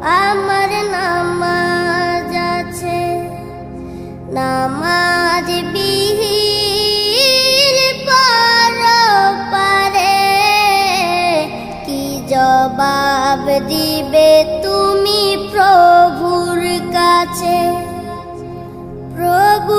আমার নামাজ আছে, নামাজ বিহীন পরপারে কি জবাব দিবে তুমি প্রভুর কাছে? প্রভু